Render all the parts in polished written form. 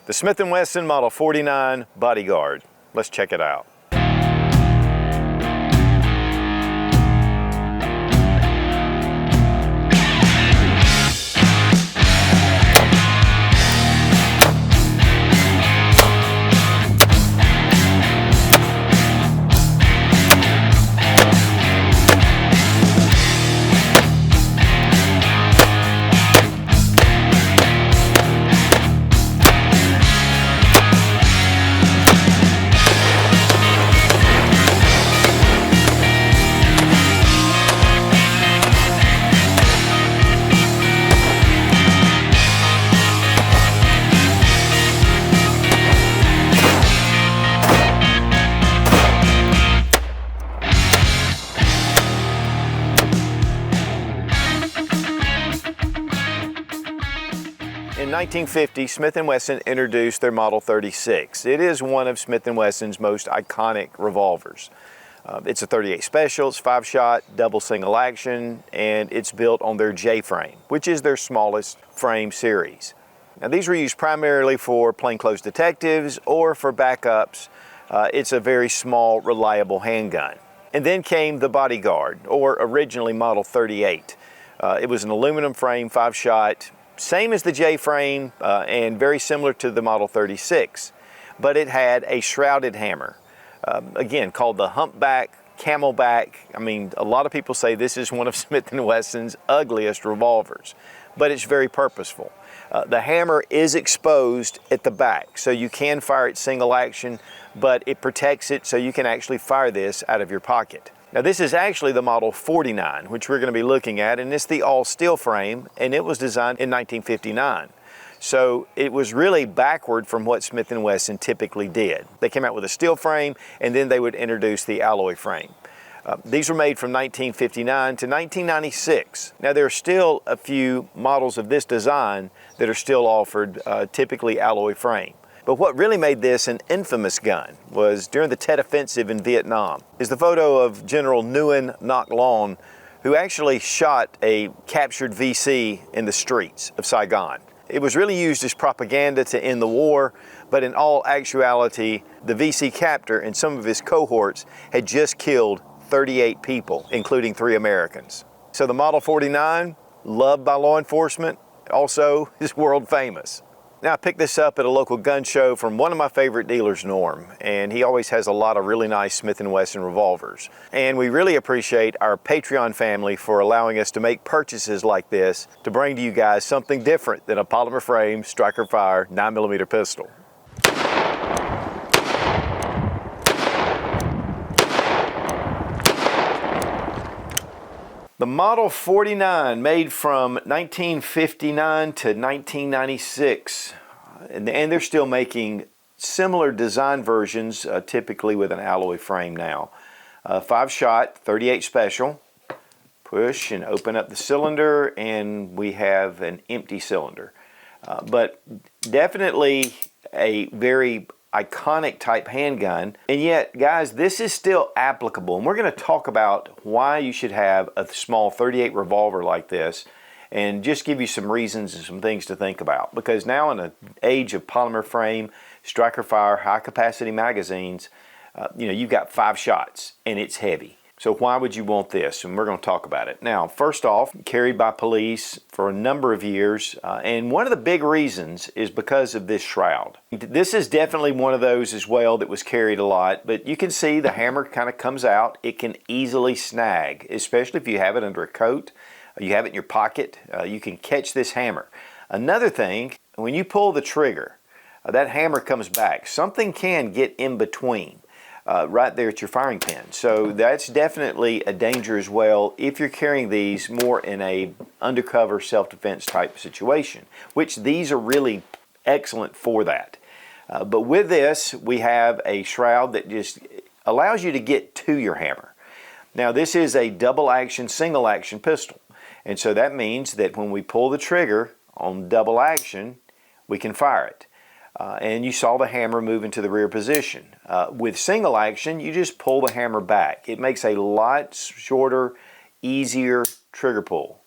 The Smith & Wesson Model 49 Bodyguard. Let's check it out. In 1950, Smith & Wesson introduced their Model 36. It is one of Smith & Wesson's most iconic revolvers. It's a 38 Special, it's 5-shot, double single action, and it's built on their J-frame, which is their smallest frame series. Now these were used primarily for plainclothes detectives or for backups. It's a very small, reliable handgun. And then came the Bodyguard, or originally Model 38. It was an aluminum frame, 5-shot, same as the J-frame and very similar to the Model 36, but it had a shrouded hammer, again called the humpback, camelback. I mean, a lot of people say this is one of Smith & Wesson's ugliest revolvers, but it's very purposeful. The hammer is exposed at the back, so you can fire it single action, but it protects it so you can actually fire this out of your pocket. Now this is actually the Model 49, which we're going to be looking at, and it's the all steel frame, and it was designed in 1959. So it was really backward from what Smith & Wesson typically did. They came out with a steel frame, and then they would introduce the alloy frame. These were made from 1959 to 1996. Now there are still a few models of this design that are still offered, typically alloy frame. But what really made this an infamous gun was during the Tet Offensive in Vietnam is the photo of General Nguyen Ngoc Loan, who actually shot a captured VC in the streets of Saigon. It was really used as propaganda to end the war, but in all actuality, the VC captor and some of his cohorts had just killed 38 people, including 3 Americans. So the Model 49, loved by law enforcement, also is world famous. Now I picked this up at a local gun show from one of my favorite dealers, Norm, and he always has a lot of really nice Smith & Wesson revolvers. And we really appreciate our Patreon family for allowing us to make purchases like this to bring to you guys something different than a polymer frame, striker fire, 9mm pistol. The Model 49, made from 1959 to 1996, and they're still making similar design versions, typically with an alloy frame now. 5-shot, 38 Special. Push and open up the cylinder, and we have an empty cylinder. But definitely a very iconic type handgun, and yet guys, this is still applicable, and we're going to talk about why you should have a small 38 revolver like this and just give you some reasons and some things to think about, because now in an age of polymer frame, striker fire, high capacity magazines, you've got 5 shots and it's heavy. So why would you want this? And we're going to talk about it. Now, first off, carried by police for a number of years, and one of the big reasons is because of this shroud. This is definitely one of those as well that was carried a lot, but you can see the hammer kind of comes out. It can easily snag, especially if you have it under a coat, you have it in your pocket, you can catch this hammer. Another thing, when you pull the trigger, that hammer comes back. Something can get in between. Right there at your firing pin. So that's definitely a danger as well if you're carrying these more in a undercover self-defense type situation, which these are really excellent for that. But with this, we have a shroud that just allows you to get to your hammer. Now this is a double action, single action pistol. And so that means that when we pull the trigger on double action, we can fire it. And you saw the hammer move into the rear position. With single action, you just pull the hammer back. It makes a lot shorter, easier trigger pull.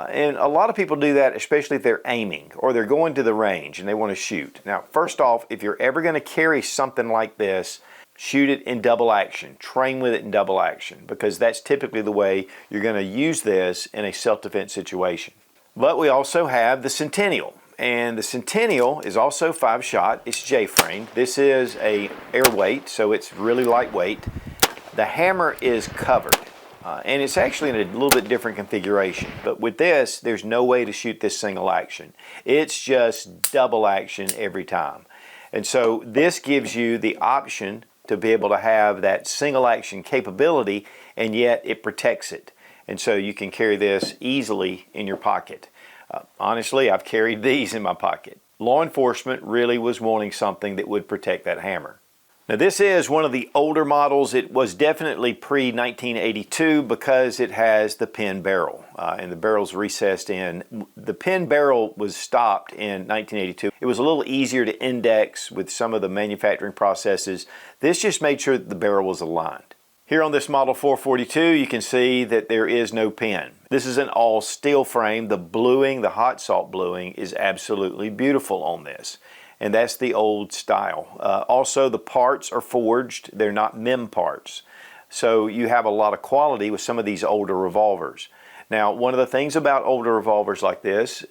And a lot of people do that, especially if they're aiming or they're going to the range and they want to shoot. Now, first off, if you're ever going to carry something like this, shoot it in double action. Train with it in double action, because that's typically the way you're going to use this in a self-defense situation. But we also have the Centennial. And the Centennial is also 5-shot. It's J-frame. This is a airweight, so it's really lightweight. The hammer is covered, and it's actually in a little bit different configuration. But with this, there's no way to shoot this single action. It's just double action every time. And so this gives you the option to be able to have that single action capability, and yet it protects it. And so you can carry this easily in your pocket. Honestly, I've carried these in my pocket. Law enforcement really was wanting something that would protect that hammer. Now, this is one of the older models. It was definitely pre-1982 because it has the pin barrel, and the barrel's recessed in. The pin barrel was stopped in 1982. It was a little easier to index with some of the manufacturing processes. This just made sure that the barrel was aligned. Here on this model 442, you can see that there is no pin. This is an all steel frame. The bluing, the hot salt bluing, is absolutely beautiful on this. And that's the old style. Also, the parts are forged. They're not MIM parts. So you have a lot of quality with some of these older revolvers. Now, one of the things about older revolvers like this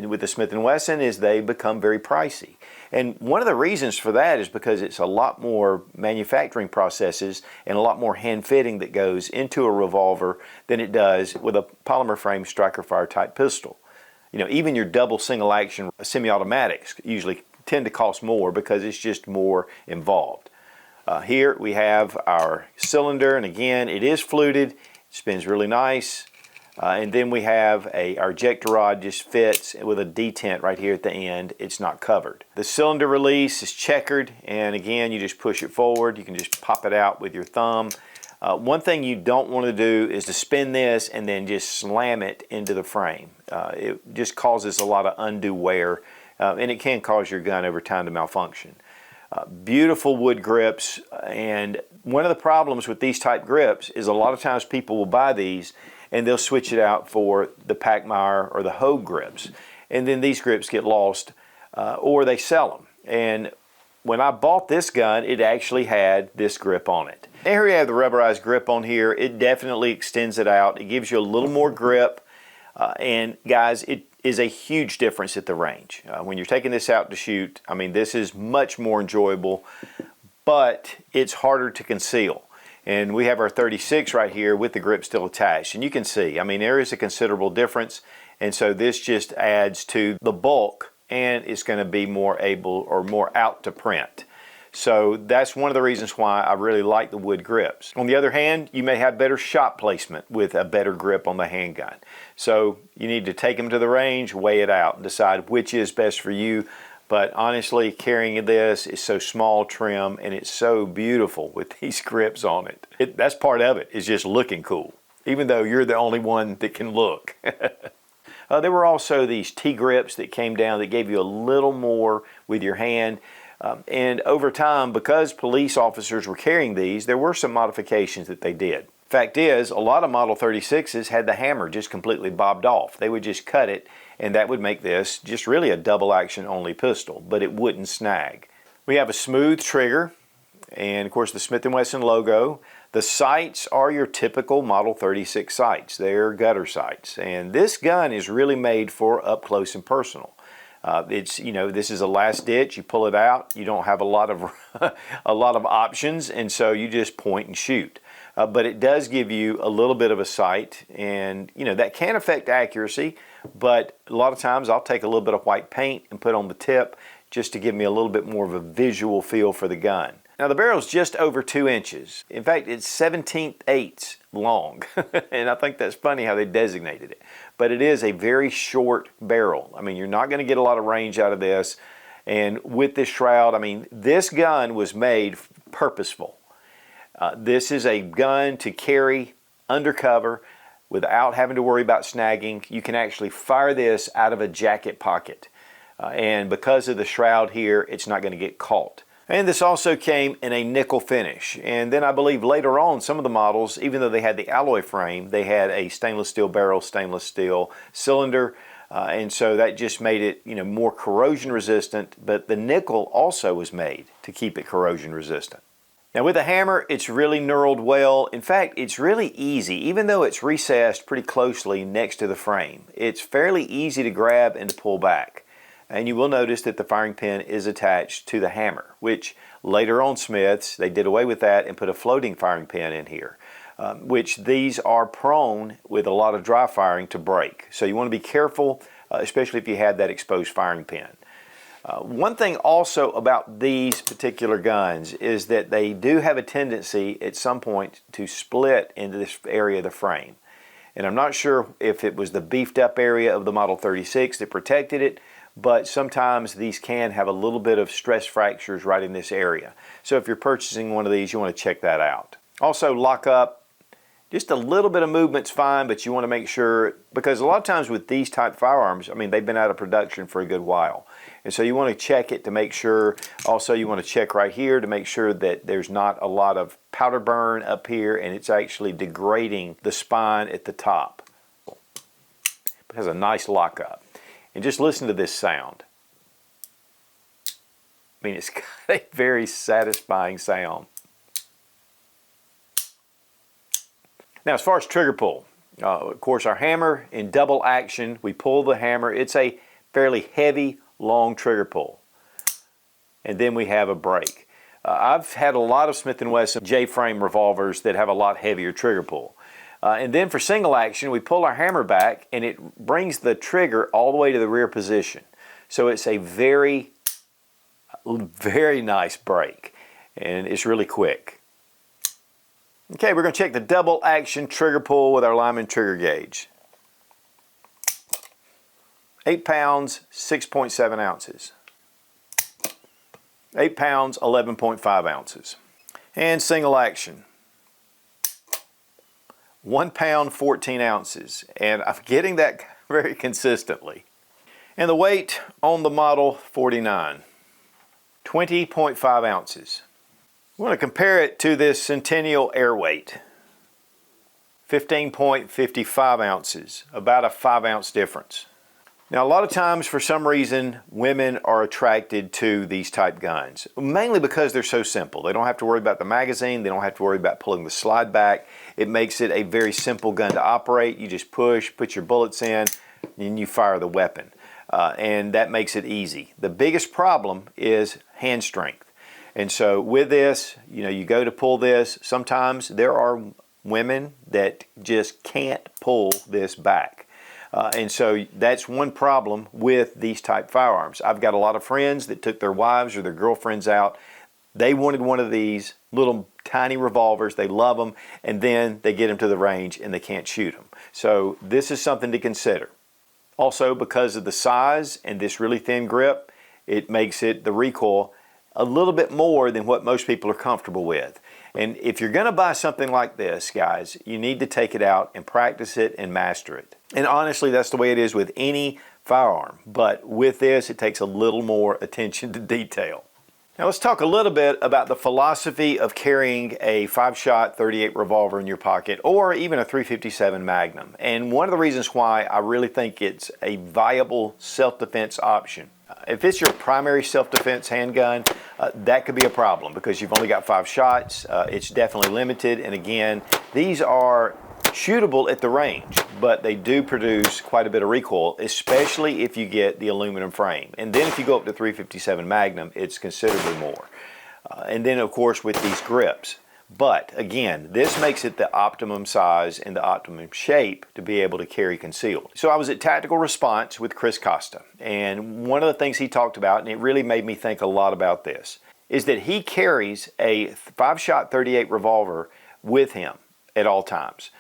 with the Smith & Wesson is they become very pricey. And one of the reasons for that is because it's a lot more manufacturing processes and a lot more hand fitting that goes into a revolver than it does with a polymer frame striker fire type pistol. You know, even your double single action semi-automatics usually tend to cost more because it's just more involved. Here we have our cylinder, and again, it is fluted. It spins really nice. And then we have our ejector rod just fits with a detent right here at the end. It's not covered. The cylinder release is checkered, and again, you just push it forward. You can just pop it out with your thumb. One thing you don't want to do is to spin this and then just slam it into the frame. It just causes a lot of undue wear, and it can cause your gun over time to malfunction. Beautiful wood grips, and one of the problems with these type grips is a lot of times people will buy these and they'll switch it out for the Pachmayr or the Hogue grips. And then these grips get lost or they sell them. And when I bought this gun, it actually had this grip on it. And here we have the rubberized grip on here. It definitely extends it out. It gives you a little more grip. And guys, it is a huge difference at the range. When you're taking this out to shoot, I mean, this is much more enjoyable, but it's harder to conceal. And we have our 36 right here with the grip still attached. And you can see, I mean, there is a considerable difference. And so this just adds to the bulk, and it's going to be more able or more out to print. So that's one of the reasons why I really like the wood grips. On the other hand, you may have better shot placement with a better grip on the handgun. So you need to take them to the range, weigh it out, and decide which is best for you. But honestly, carrying this is so small, trim, and it's so beautiful with these grips on it. That's part of it, is just looking cool, even though you're the only one that can look. There were also these T-grips that came down that gave you a little more with your hand. And over time, because police officers were carrying these, there were some modifications that they did. Fact is, a lot of Model 36s had the hammer just completely bobbed off. They would just cut it, and that would make this just really a double action only pistol, but it wouldn't snag. We have a smooth trigger, and of course the Smith & Wesson logo. The sights are your typical Model 36 sights. They're gutter sights, and this gun is really made for up close and personal. This is a last ditch. You pull it out. You don't have a lot of a lot of options, and so you just point and shoot. But it does give you a little bit of a sight, and that can affect accuracy. But a lot of times I'll take a little bit of white paint and put on the tip just to give me a little bit more of a visual feel for the gun. Now the barrel's just over 2 inches. In fact, it's 17/8 long, and I think that's funny how they designated it. But it is a very short barrel. I mean, you're not going to get a lot of range out of this. And with this shroud, I mean, this gun was made purposeful. This is a gun to carry undercover without having to worry about snagging. You can actually fire this out of a jacket pocket. And because of the shroud here, it's not going to get caught. And this also came in a nickel finish. And then I believe later on, some of the models, even though they had the alloy frame, they had a stainless steel barrel, stainless steel cylinder. And so that just made it, more corrosion resistant. But the nickel also was made to keep it corrosion resistant. Now with the hammer, it's really knurled well. In fact, it's really easy, even though it's recessed pretty closely next to the frame. It's fairly easy to grab and to pull back. And you will notice that the firing pin is attached to the hammer, which later on Smiths, they did away with that and put a floating firing pin in here, which these are prone with a lot of dry firing to break. So you want to be careful, especially if you have that exposed firing pin. One thing also about these particular guns is that they do have a tendency at some point to split into this area of the frame. And I'm not sure if it was the beefed up area of the Model 36 that protected it, but sometimes these can have a little bit of stress fractures right in this area. So if you're purchasing one of these, you want to check that out. Also, lock up. Just a little bit of movement's fine, but you want to make sure, because a lot of times with these type firearms, they've been out of production for a good while. And so you want to check it to make sure. Also, you want to check right here to make sure that there's not a lot of powder burn up here and it's actually degrading the spine at the top. It has a nice lockup. And just listen to this sound. It's got a very satisfying sound. Now, as far as trigger pull, of course, our hammer in double action, we pull the hammer. It's a fairly heavy, long trigger pull. And then we have a break. I've had a lot of Smith & Wesson J-frame revolvers that have a lot heavier trigger pull. And then for single action, we pull our hammer back and it brings the trigger all the way to the rear position. So it's a very, very nice break. And it's really quick. Okay, we're going to check the double action trigger pull with our Lyman trigger gauge. 8 pounds, 6.7 ounces. 8 pounds, 11.5 ounces. And single action. 1 pound, 14 ounces. And I'm getting that very consistently. And the weight on the Model 49, 20.5 ounces. We want to compare it to this Centennial Air Weight, 15.55 ounces, about a 5-ounce difference. Now, a lot of times, for some reason, women are attracted to these type guns, mainly because they're so simple. They don't have to worry about the magazine. They don't have to worry about pulling the slide back. It makes it a very simple gun to operate. You just push, put your bullets in, and you fire the weapon. And that makes it easy. The biggest problem is hand strength. And so with this, you go to pull this. Sometimes there are women that just can't pull this back. And so that's one problem with these type firearms. I've got a lot of friends that took their wives or their girlfriends out. They wanted one of these little tiny revolvers. They love them. And then they get them to the range and they can't shoot them. So this is something to consider. Also, because of the size and this really thin grip, it makes the recoil a little bit more than what most people are comfortable with. And if you're going to buy something like this, guys, you need to take it out and practice it and master it. And honestly, that's the way it is with any firearm. But with this, it takes a little more attention to detail. Now let's talk a little bit about the philosophy of carrying a 5-shot 38 revolver in your pocket or even a .357 Magnum. And one of the reasons why I really think it's a viable self-defense option. If it's your primary self-defense handgun, that could be a problem because you've only got 5 shots. It's definitely limited. And again, these are shootable at the range, but they do produce quite a bit of recoil, especially if you get the aluminum frame. And then if you go up to .357 Magnum, it's considerably more. And then of course with these grips. But again, this makes it the optimum size and the optimum shape to be able to carry concealed. So I was at Tactical Response with Chris Costa, and one of the things he talked about, and it really made me think a lot about this, is that he carries a 5-shot 38 revolver with him at all times.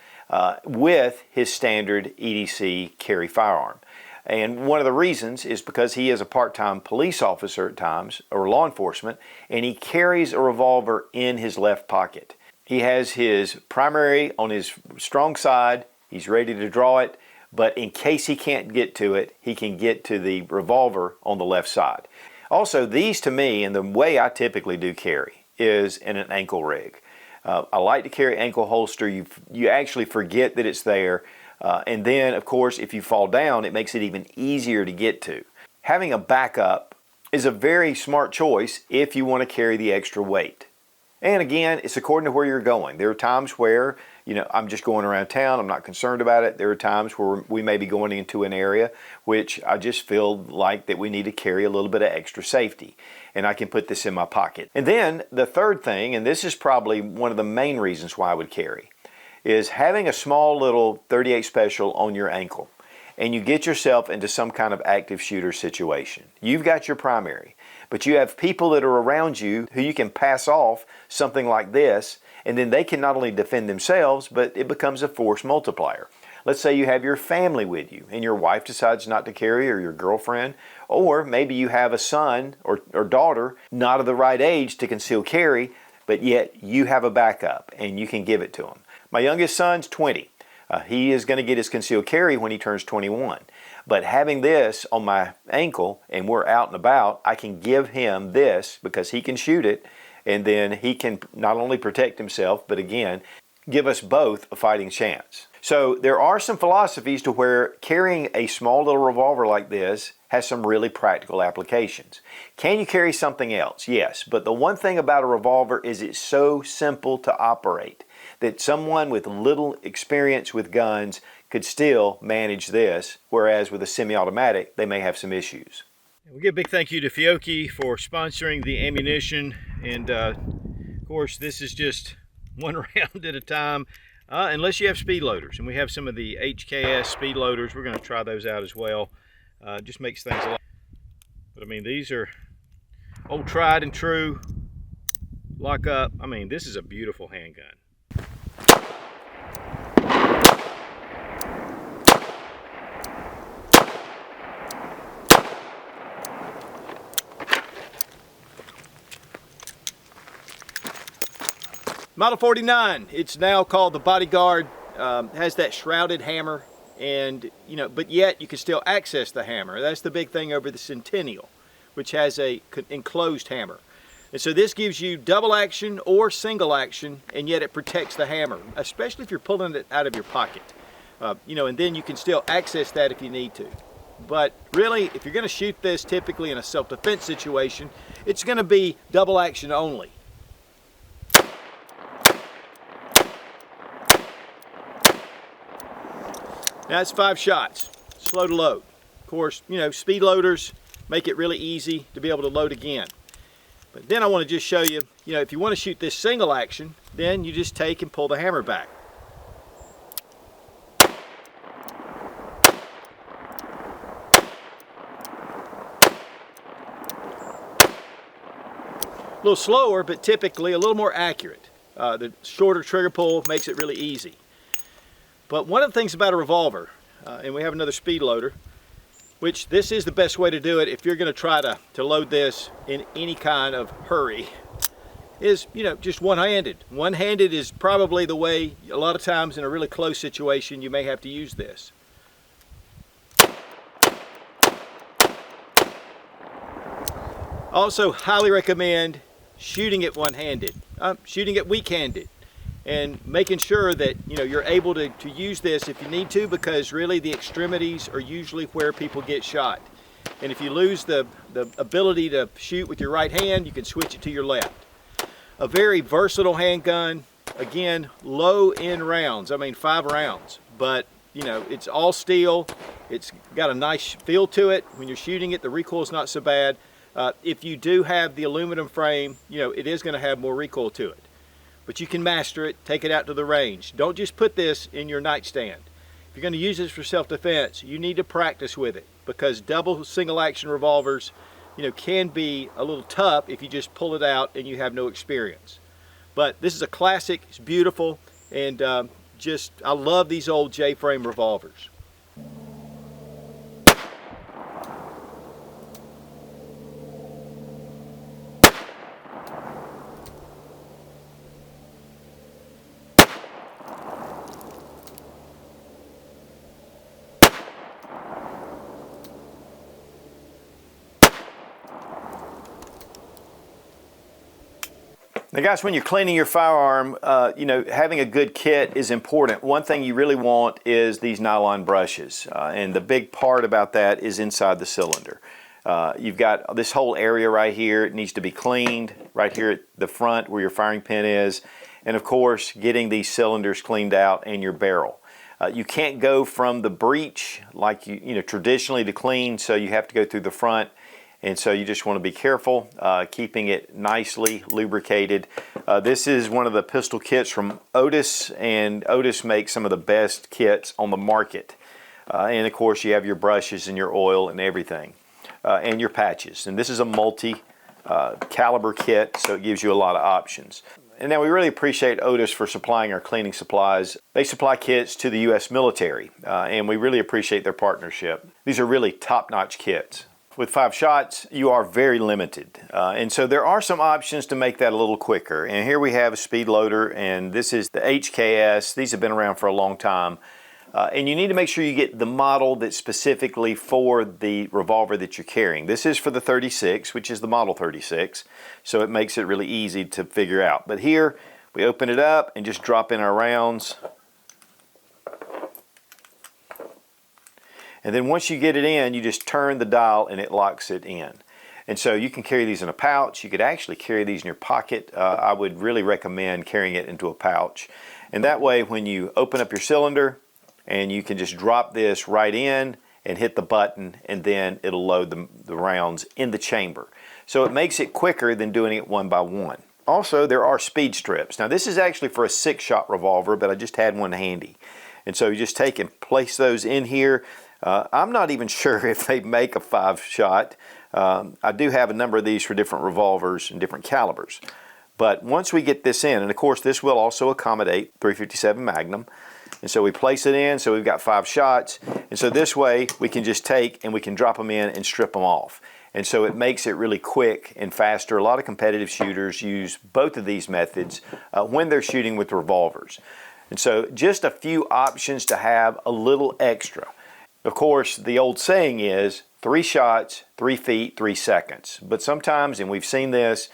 With his standard EDC carry firearm. And one of the reasons is because he is a part-time police officer at times, or law enforcement, and he carries a revolver in his left pocket. He has his primary on his strong side, he's ready to draw it, but in case he can't get to it, he can get to the revolver on the left side. Also, these to me, and the way I typically do carry, is in an ankle rig. I like to carry ankle holster. You actually forget that it's there. And then, of course, if you fall down, it makes it even easier to get to. Having a backup is a very smart choice if you want to carry the extra weight. And again, it's according to where you're going. There are times where, I'm just going around town, I'm not concerned about it. There are times where we may be going into an area which I just feel like that we need to carry a little bit of extra safety. And I can put this in my pocket. And then the third thing, and this is probably one of the main reasons why I would carry, is having a small little 38 special on your ankle. And you get yourself into some kind of active shooter situation. You've got your primary, but you have people that are around you who you can pass off something like this, and then they can not only defend themselves, but it becomes a force multiplier. Let's say you have your family with you, and your wife decides not to carry, or your girlfriend, or maybe you have a son or daughter not of the right age to conceal carry, but yet you have a backup, and you can give it to them. My youngest son's 20. He is going to get his concealed carry when he turns 21. But having this on my ankle and we're out and about, I can give him this because he can shoot it, and then he can not only protect himself, but again, give us both a fighting chance. So there are some philosophies to where carrying a small little revolver like this has some really practical applications. Can you carry something else? Yes, but the one thing about a revolver is it's so simple to operate that someone with little experience with guns could still manage this, whereas with a semi-automatic, they may have some issues. We give a big thank you to Fiocchi for sponsoring the ammunition, and of course this is just one round at a time, unless you have speed loaders, and we have some of the HKS speed loaders. We're going to try those out as well. Just makes things a lot, but I mean, these are old tried and true lock up. I mean, this is a beautiful handgun. Model 49, it's now called the Bodyguard, has that shrouded hammer, and but yet you can still access the hammer. That's the big thing over the Centennial, which has a enclosed hammer. And so this gives you double action or single action, and yet it protects the hammer, especially if you're pulling it out of your pocket. And then you can still access that if you need to. But really, if you're going to shoot this typically in a self-defense situation, it's going to be double action only. Now it's 5 shots, slow to load. Of course, speed loaders make it really easy to be able to load again. But then I want to just show you, if you want to shoot this single action, then you just take and pull the hammer back. A little slower, but typically a little more accurate. The shorter trigger pull makes it really easy. But one of the things about a revolver, and we have another speed loader, which this is the best way to do it if you're going to try to load this in any kind of hurry, is just one-handed. One-handed is probably the way a lot of times in a really close situation you may have to use this. Also highly recommend shooting it one-handed, shooting it weak-handed, and making sure that you're able to use this if you need to, because really the extremities are usually where people get shot. And if you lose the ability to shoot with your right hand, you can switch it to your left. A very versatile handgun, again, low in rounds, 5 rounds, but it's all steel. It's got a nice feel to it. When you're shooting it, the recoil is not so bad. If you do have the aluminum frame, it is going to have more recoil to it. But you can master it, take it out to the range. Don't just put this in your nightstand. If you're going to use this for self-defense, you need to practice with it, because double single action revolvers, can be a little tough if you just pull it out and you have no experience. But this is a classic, it's beautiful, and I love these old J-frame revolvers. Now guys, when you're cleaning your firearm, you know, having a good kit is important. One thing you really want is these nylon brushes. And the big part about that is inside the cylinder. You've got this whole area right here. It needs to be cleaned right here at the front where your firing pin is. And of course, getting these cylinders cleaned out and your barrel. You can't go from the breech like you know traditionally to clean, so you have to go through the front. And so you just want to be careful, keeping it nicely lubricated. This is one of the pistol kits from Otis, and Otis makes some of the best kits on the market. And of course you have your brushes and your oil and everything, and your patches. And this is a multi-caliber kit, so it gives you a lot of options. And now we really appreciate Otis for supplying our cleaning supplies. They supply kits to the U.S. military, and we really appreciate their partnership. These are really top-notch kits. With 5 shots, you are very limited. And so there are some options to make that a little quicker. And here we have a speed loader, and this is the HKS. These have been around for a long time. And you need to make sure you get the model that's specifically for the revolver that you're carrying. This is for the 36, which is the model 36. So it makes it really easy to figure out. But here, we open it up and just drop in our rounds. And then once you get it in, you just turn the dial and it locks it in. And so you can carry these in a pouch. You could actually carry these in your pocket. I would really recommend carrying it into a pouch. And that way, when you open up your cylinder, and you can just drop this right in and hit the button, and then it'll load the rounds in the chamber. So it makes it quicker than doing it one by one. Also, there are speed strips. Now this is actually for a 6-shot revolver, but I just had one handy. And so you just take and place those in here. I'm not even sure if they make a 5-shot. I do have a number of these for different revolvers and different calibers. But once we get this in, and of course this will also accommodate .357 Magnum. And so we place it in, so we've got 5 shots. And so this way we can just take and we can drop them in and strip them off. And so it makes it really quick and faster. A lot of competitive shooters use both of these methods when they're shooting with revolvers. And so just a few options to have a little extra. Of course, the old saying is 3 shots, 3 feet, 3 seconds. But sometimes, and we've seen this,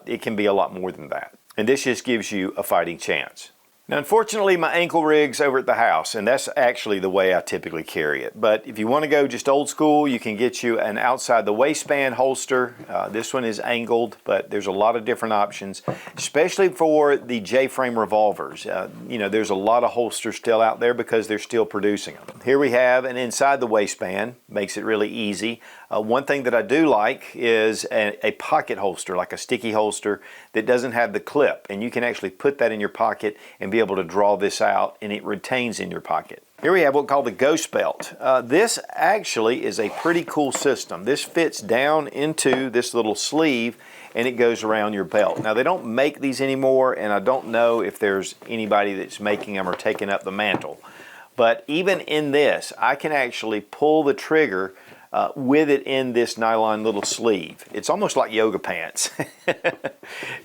it can be a lot more than that. And this just gives you a fighting chance. Now, unfortunately, my ankle rig's over at the house, and that's actually the way I typically carry it. But if you want to go just old school, you can get you an outside the waistband holster. This one is angled, but there's a lot of different options, especially for the J-frame revolvers. You know, there's a lot of holsters still out there because they're still producing them. Here we have an inside the waistband, makes it really easy. One thing that I do like is a pocket holster, like a sticky holster that doesn't have the clip, and you can actually put that in your pocket and be able to draw this out, and it retains in your pocket. Here we have what's called the Ghost Belt. This actually is a pretty cool system. This fits down into this little sleeve and it goes around your belt. Now they don't make these anymore, and I don't know if there's anybody that's making them or taking up the mantle. But even in this, I can actually pull the trigger with it in this nylon little sleeve. It's almost like yoga pants.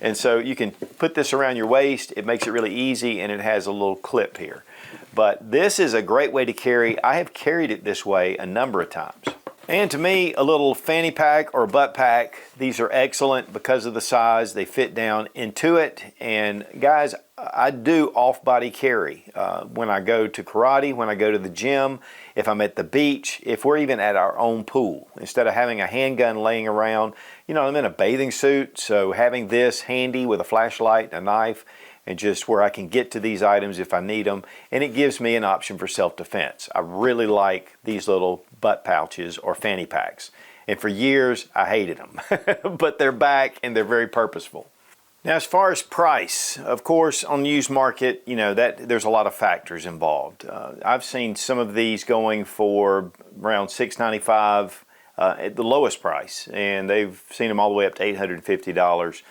And so you can put this around your waist. It makes it really easy, and it has a little clip here. But this is a great way to carry. I have carried it this way a number of times. And to me, a little fanny pack or butt pack, these are excellent because of the size. They fit down into it. And guys, I do off-body carry when I go to karate, when I go to the gym, if I'm at the beach, if we're even at our own pool. Instead of having a handgun laying around, you know, I'm in a bathing suit, so having this handy with a flashlight, a knife, and just where I can get to these items if I need them, and it gives me an option for self-defense. I really like these little butt pouches or fanny packs. And for years, I hated them, but they're back and they're very purposeful. Now, as far as price, of course, on the used market, you know, there's a lot of factors involved. I've seen some of these going for around $695 at the lowest price, and they've seen them all the way up to $850.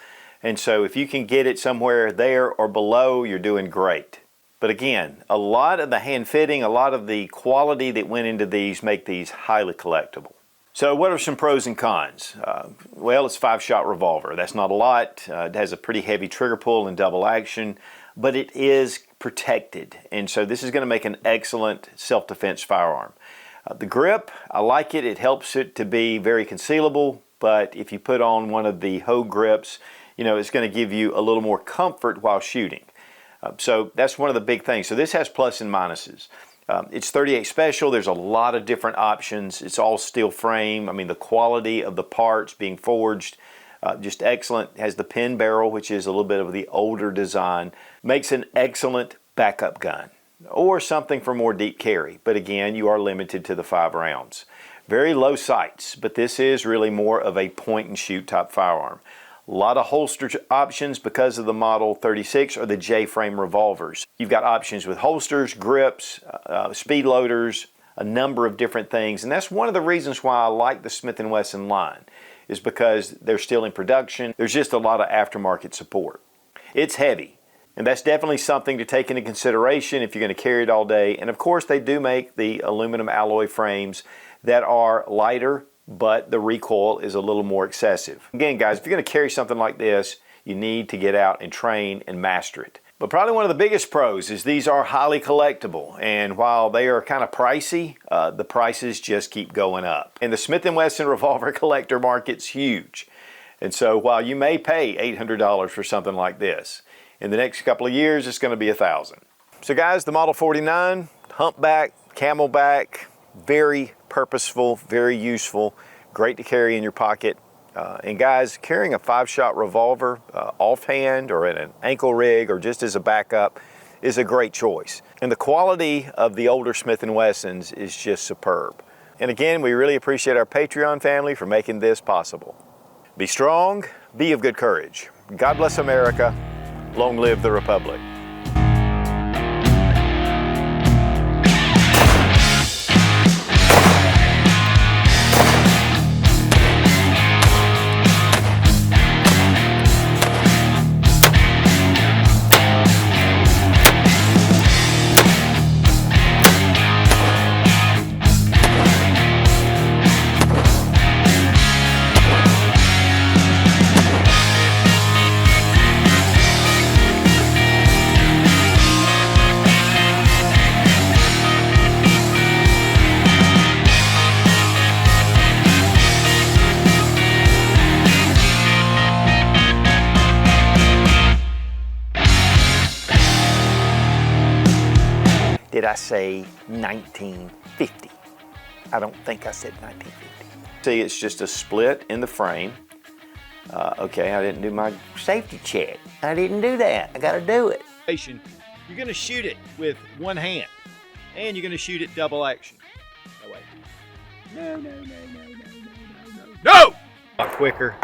And so if you can get it somewhere there or below, you're doing great. But again, a lot of the hand fitting, a lot of the quality that went into these make these highly collectible. So what are some pros and cons? Well, it's a 5-shot revolver. That's not a lot. It has a pretty heavy trigger pull and double action, but it is protected. And so this is going to make an excellent self-defense firearm. The grip, I like it. It helps it to be very concealable, but if you put on one of the Hogue grips, you know, it's going to give you a little more comfort while shooting. So that's one of the big things. So this has plus and minuses. It's 38 special. There's a lot of different options. It's all steel frame. I mean, the quality of the parts being forged, just excellent. It has the pin barrel, which is a little bit of the older design. Makes an excellent backup gun or something for more deep carry. But again, you are limited to the 5 rounds. Very low sights, but this is really more of a point and shoot type firearm. A lot of holster options because of the Model 36 or the J-frame revolvers. You've got options with holsters, grips, speed loaders, a number of different things. And that's one of the reasons why I like the Smith & Wesson line, is because they're still in production. There's just a lot of aftermarket support. It's heavy. And that's definitely something to take into consideration if you're going to carry it all day. And of course, they do make the aluminum alloy frames that are lighter, but the recoil is a little more excessive. Again, guys, if you're going to carry something like this, you need to get out and train and master it. But probably one of the biggest pros is these are highly collectible. And while they are kind of pricey, the prices just keep going up. And the Smith & Wesson revolver collector market's huge. And so while you may pay $800 for something like this, in the next couple of years, it's going to be $1,000. So guys, the Model 49, humpback, camelback, very purposeful, very useful, great to carry in your pocket. And guys, carrying a 5-shot revolver offhand or in an ankle rig or just as a backup is a great choice. And the quality of the older Smith & Wessons is just superb. And again, we really appreciate our Patreon family for making this possible. Be strong, be of good courage. God bless America. Long live the Republic. Did I say 1950? I don't think I said 1950. See, it's just a split in the frame. Okay, I didn't do my safety check. I didn't do that. I gotta do it. You're gonna shoot it with one hand, and you're gonna shoot it double action. Oh, wait. No! A lot quicker.